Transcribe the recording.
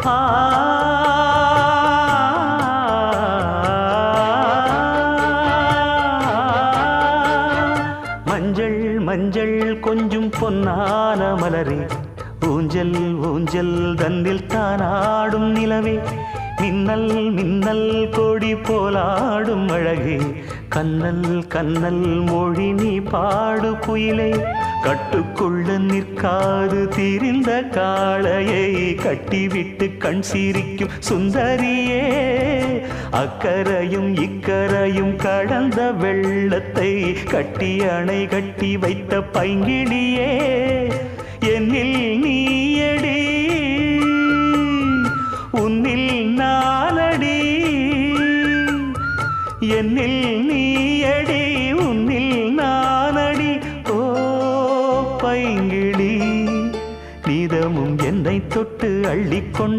ஆ மஞ்சள் மஞ்சள் கொஞ்சம் பொன்னான மலரே ஊஞ்சல் ஊஞ்சல் தன்னில் தானாடும் நிலவே மின்னல் மின்னல் கொடி போலாடும் அழகே கண்ணல் கண்ணல் மொழி நீ பாடு குயிலே கட்டுக்குள்ள நிற்காது திரிந்த காளையை கட்டிவிட்டு கண் சிரிக்கும் சுந்தரியே அக்கரையும் இக்கரையும் கடந்த வெள்ளத்தை கட்டி அணை கட்டி வைத்த பைங்கிளியே என்னில் நீயடி உன்னில் நானடி என்னில் நீயடி உன்னில் நானடி ஓ பைங்கிளி நீதமும் என்னை தொட்டு அள்ளிக்கொண்ட